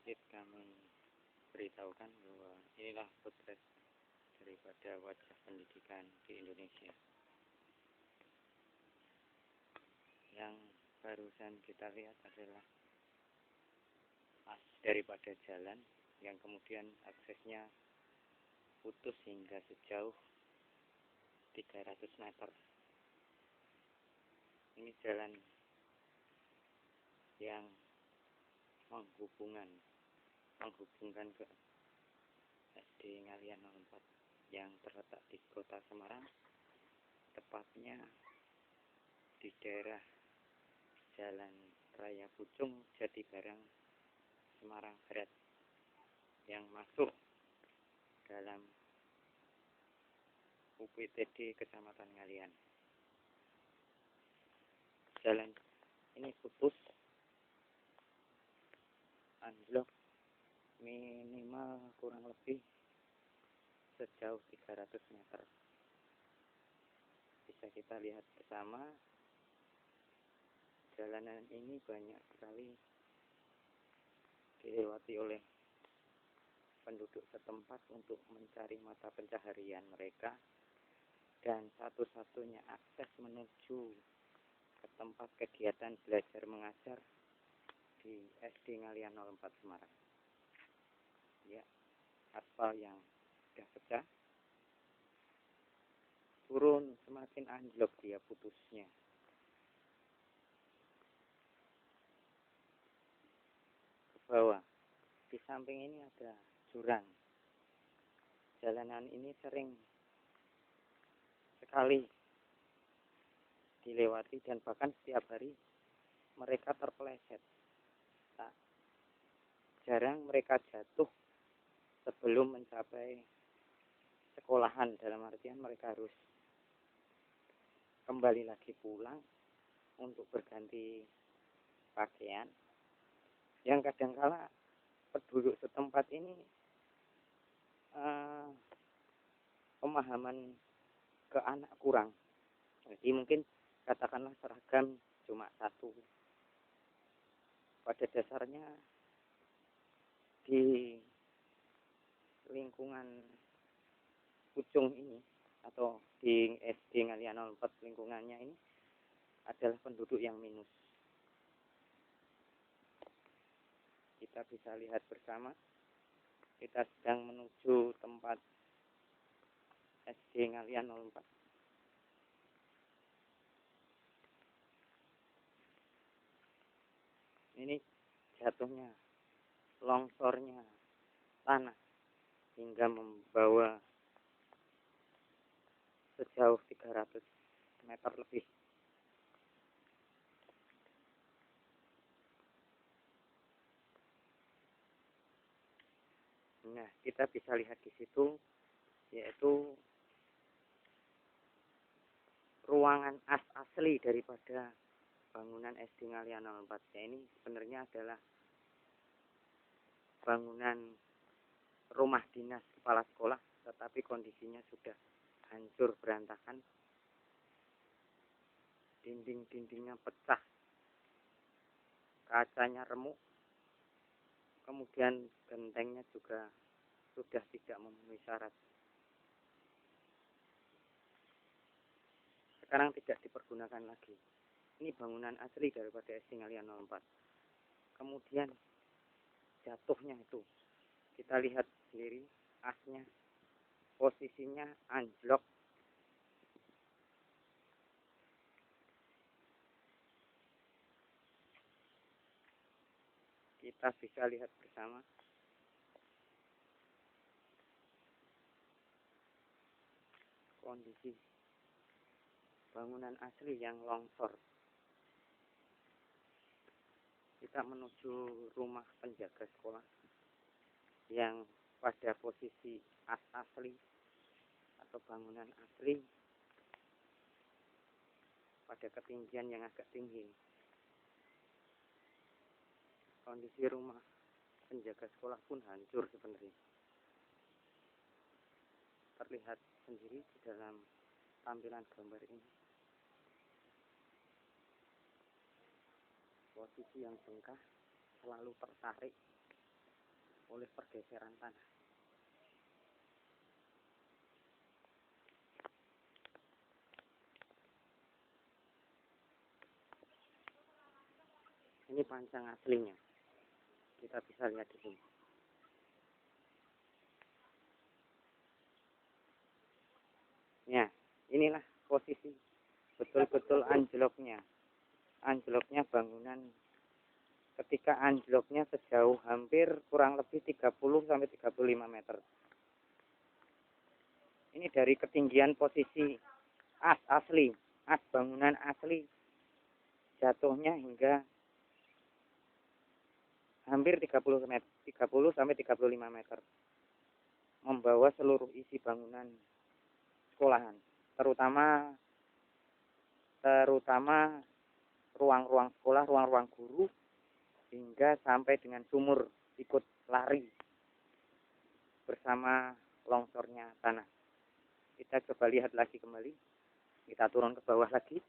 sedikit kami beritahukan bahwa inilah potret daripada wajah pendidikan di Indonesia. Yang barusan kita lihat adalah as daripada jalan yang kemudian aksesnya putus hingga sejauh 300 meter. Ini jalan yang menghubungkan ke SD Ngalian 04 yang terletak di kota Semarang, tepatnya di daerah Jalan Raya Pucung, Jatibarang, Semarang Barat, yang masuk dalam UPTD Kecamatan Ngalian. Jalan ini putus, anjlok minimal kurang lebih sejauh 300 meter. Bisa kita lihat bersama, jalanan ini banyak sekali dilewati oleh penduduk setempat untuk mencari mata pencaharian mereka, dan satu-satunya akses menuju ke tempat kegiatan belajar mengajar di SD Ngalian 04 Semarang. Ya, aspal yang sudah pecah, turun semakin anjlok dia putusnya. Ke bawah, di samping ini ada jurang. Jalanan ini sering sekali dilewati dan bahkan setiap hari mereka terpeleset. Jarang mereka jatuh sebelum mencapai sekolahan, dalam artian mereka harus kembali lagi pulang untuk berganti pakaian, yang kadangkala penduduk setempat ini pemahaman ke anak kurang. Jadi mungkin katakanlah seragam cuma satu. Pada dasarnya di lingkungan Pucung ini atau di SD Ngalian 04 lingkungannya ini adalah penduduk yang minus. Kita bisa lihat bersama, kita sedang menuju tempat SD Ngalian 04. Ini jatuhnya, longsornya tanah hingga membawa sejauh 300 meter lebih. Nah, kita bisa lihat di situ, yaitu ruangan asli daripada bangunan SD Ngalian 04. Ini sebenarnya adalah bangunan rumah dinas kepala sekolah, tetapi kondisinya sudah hancur berantakan. Dinding-dindingnya pecah, kacanya remuk, kemudian gentengnya juga sudah tidak memenuhi syarat. Sekarang tidak dipergunakan lagi. Ini bangunan asli daripada SD Ngalian 04. Kemudian jatuhnya itu, kita lihat sendiri asnya, posisinya anjlok. Kita bisa lihat bersama kondisi bangunan asli yang longsor. Kita menuju rumah penjaga sekolah yang pada posisi asli atau bangunan asli pada ketinggian yang agak tinggi. Kondisi rumah penjaga sekolah pun hancur sebenarnya. Terlihat sendiri di dalam tampilan gambar ini. Posisi yang bengkak, selalu tertarik, oleh pergeseran tanah. Ini pancang aslinya, kita bisa lihat di sini. Ya, inilah posisi betul-betul anjloknya bangunan. Ketika anjloknya sejauh hampir kurang lebih 30 sampai 35 meter. Ini dari ketinggian posisi as bangunan asli jatuhnya hingga hampir 30 sampai 35 meter. Membawa seluruh isi bangunan sekolahan, terutama ruang-ruang sekolah, ruang-ruang guru, hingga sampai dengan sumur ikut lari bersama longsornya tanah. Kita coba lihat lagi kembali. Kita turun ke bawah lagi.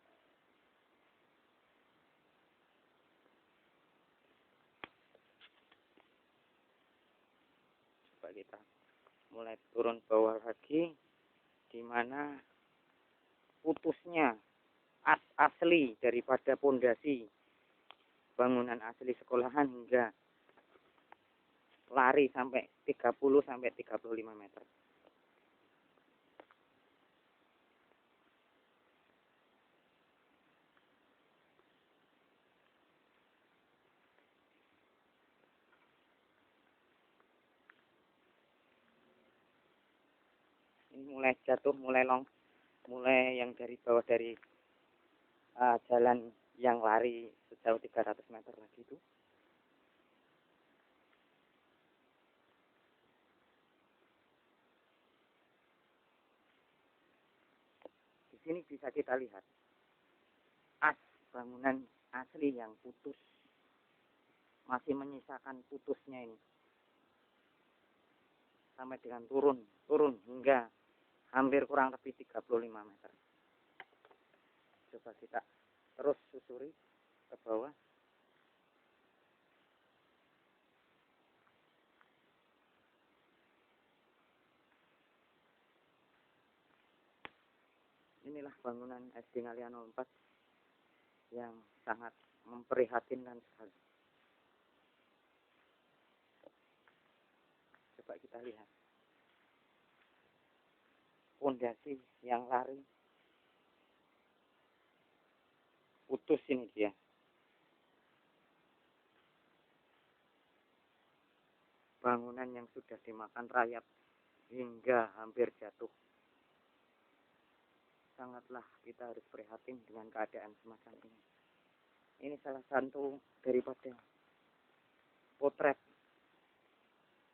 Coba kita mulai turun bawah lagi, di mana putusnya as asli daripada pondasi bangunan asli sekolahan hingga lari sampai 30 sampai 35 meter. Ini mulai jatuh, mulai yang dari bawah dari jalan yang lari sejauh 300 meter lagi itu. Di sini bisa kita lihat as bangunan asli yang putus, masih menyisakan putusnya ini sampai dengan turun hingga hampir kurang lebih 35 meter. Coba kita terus susuri ke bawah. Inilah bangunan SD Ngalian 04 yang sangat memprihatinkan sekali. Coba kita lihat pondasi yang lari putus ini dia. Bangunan yang sudah dimakan rayap hingga hampir jatuh. Sangatlah kita harus prihatin dengan keadaan semacam ini. Ini salah satu daripada potret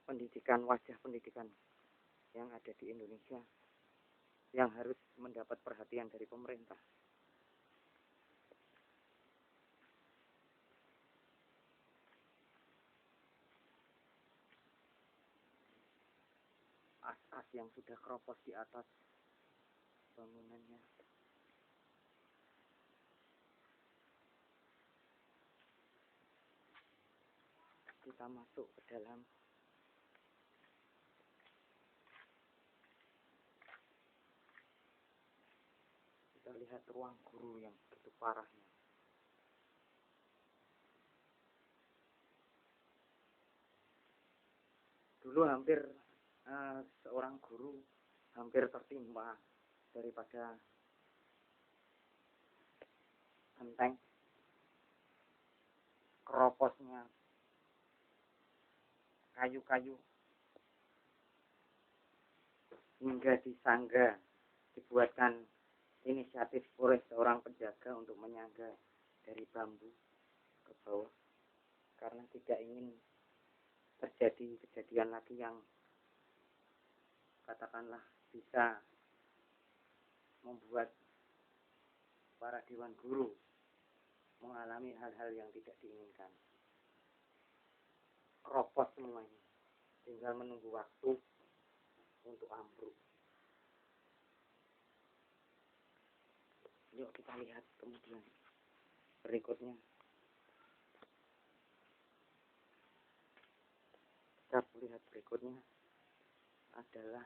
pendidikan, wajah pendidikan yang ada di Indonesia yang harus mendapat perhatian dari pemerintah. As-as yang sudah keropos di atas bangunannya. Kita masuk ke dalam. Kita lihat ruang guru yang begitu parahnya. Dulu hampir seorang guru hampir tertimpa daripada genteng, keroposnya kayu-kayu hingga disangga, dibuatkan inisiatif oleh seorang penjaga untuk menyangga dari bambu ke bawah karena tidak ingin terjadi kejadian lagi yang katakanlah bisa membuat para dewan guru mengalami hal-hal yang tidak diinginkan. Keropos semuanya, tinggal menunggu waktu untuk ambruk. Yuk kita lihat kemudian berikutnya. Kita kita lihat berikutnya adalah